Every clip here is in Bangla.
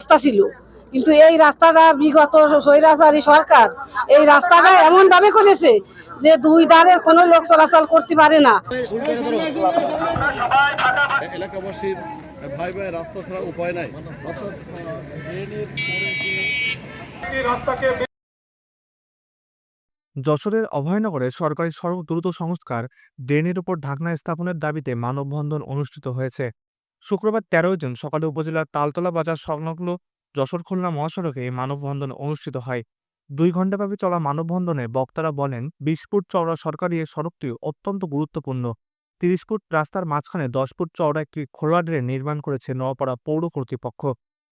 রাস্তা ছিল, কিন্তু এই রাস্তাটা বিগত স্বৈরাচারী সরকার এই রাস্তাটা এমন ভাবে করেছে যে দুই ধারের কোনো লোক চলাচল করতে পারে না। এলাকাবাসীর ভাই ভাই রাস্তা ছাড়া উপায় নাই। যশোরের অভয়নগরে সরকারি সড়ক দ্রুত সংস্কার, ড্রেনের উপর ঢাকনা স্থাপনের দাবিতে মানববন্ধন অনুষ্ঠিত হয়েছে। শুক্রবার 13 জুন সকালে উপজেলার তালতলা বাজার সংলগ্ন যশোর খুলনা মহাসড়কে এই মানববন্ধন অনুষ্ঠিত হয়। 2 ঘণ্টাব্যাপী চলা মানববন্ধনে বক্তারা বলেন, 20 ফুট চওড়া সরকারি এই সড়কটি অত্যন্ত গুরুত্বপূর্ণ। 30 ফুট রাস্তার মাঝখানে 10 ফুট চওড়া একটি খোলা ড্রেন নির্মাণ করেছে নোয়াপাড়া পৌর কর্তৃপক্ষ।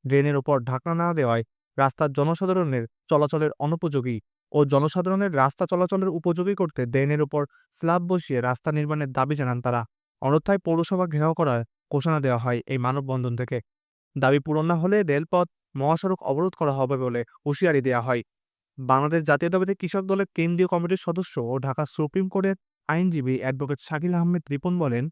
ড্রেনের উপর ঢাকনা না দেওয়ায় রাস্তার জনসাধারণের চলাচলের অনুপযোগী ও জনসাধারণের রাস্তা চলাচলের উপযোগী করতে ড্রেনের উপর স্ল্যাব বসিয়ে রাস্তা নির্মাণের দাবি জানান তারা। অন্যথায় পৌরসভা ঘেরাও করার ঘোষণা দেওয়া হয় এই মানববন্ধন থেকে। দাবি পূরণ না হলে রেলপথ, মহাসড়ক অবরোধ করা হবে বলে হুঁশিয়ারি দেওয়া হয়। বাংলাদেশ জাতীয়তাবাদী কৃষক দলের কেন্দ্রীয় কমিটির সদস্য ও ঢাকা সুপ্রিম কোর্টের আইনজীবী অ্যাডভোকেট শাকিল আহমেদ রিপন বলেন,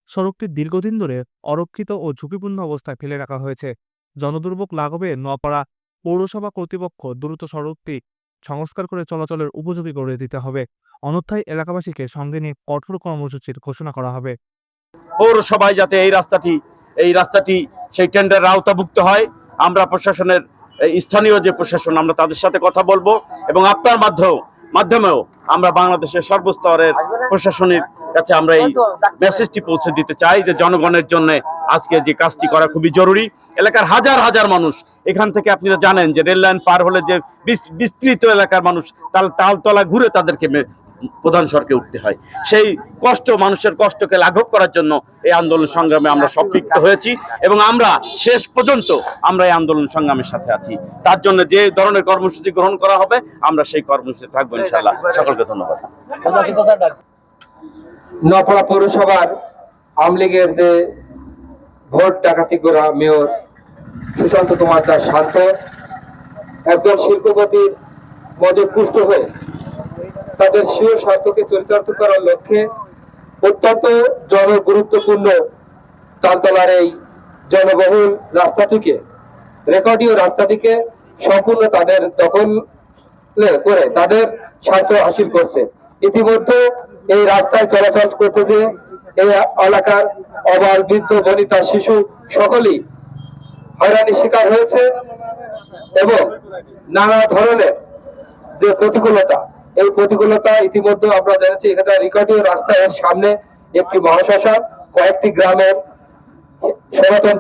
সড়কটি দীর্ঘদিন ধরে অরক্ষিত ও ঝুঁকিপূর্ণ অবস্থায় ফেলে রাখা হয়েছে। জনদুর্ভোগ লাঘবে নোয়াপাড়া পৌরসভা কর্তৃপক্ষ দ্রুত সড়কটি সংস্কার করে চলাচলের উপযোগী করে দিতে হবে, অন্যথায় এলাকাবাসীকে সঙ্গে নিয়ে কঠোর কর্মসূচির ঘোষণা করা হবে। পৌরসভায় যাতে এই রাস্তাটি সেই টেন্ডারের আওতাভুক্ত হয়, আমরা প্রশাসনের স্থানীয় যে প্রশাসন আমরা তাদের সাথে কথা বলবো এবং আপনার মাধ্যমেও আমরা বাংলাদেশের সর্বস্তরের প্রশাসনের কাছে আমরা এই মেসেজটি পৌঁছে দিতে চাই যে জনগণের জন্য আজকে যে কাজটি করা খুবই জরুরি। এলাকার হাজার হাজার মানুষ, এখান থেকে আপনারা জানেন যে রেল লাইন পার হলে যে বিস্তৃত এলাকার মানুষ তালতলা ঘুরে তাদেরকে প্রধান সড়কে উঠতে হয়। সেই মানুষের কষ্টকে লাঘব করার জন্য এই আন্দোলন সংগ্রামে আমরা সম্পৃক্ত হয়েছি এবং আমরা শেষ পর্যন্ত আমরা এই আন্দোলন সংগ্রামের সাথে আছি। তার জন্য যে ধরনের কর্মসূচি গ্রহণ করা হবে আমরা সেই কর্মসূচি থাকবো ইনশাআল্লাহ। সকলকে ধন্যবাদ। নোয়াপাড়া পৌরসভার আওয়ামী লীগের যে ভোট ডাকাতি করা মেয়র সুশান্ত কুমার দাস শান্ত একজন শিল্পপতির মধ্যে পুষ্ট হয়ে তাদের স্বীয় স্বার্থকে চরিতার্থ করার লক্ষ্যে অত্যন্ত জনগুরুত্বপূর্ণ তালতলার এই জনবহুল রাস্তাটিকে, রেকর্ডীয় রাস্তাটিকে সম্পূর্ণ তাদের দখলে করে তাদের স্বার্থ হাসিল করছে। ইতিমধ্যে এই রাস্তায় চলাচল করতে যে এই এলাকার অবাল, বৃদ্ধ, বনিতা, শিশু সকলেই হয়রানির শিকার হয়েছে এবং নানা ধরনের যে প্রতিকূলতা, এই প্রতিকূলতা ইতিমধ্যে আমরা জেনেছি। এখানে রেকর্ডীয় রাস্তার সামনে একটি মহাশ্মশান, কয়েকটি গ্রামের সনাতন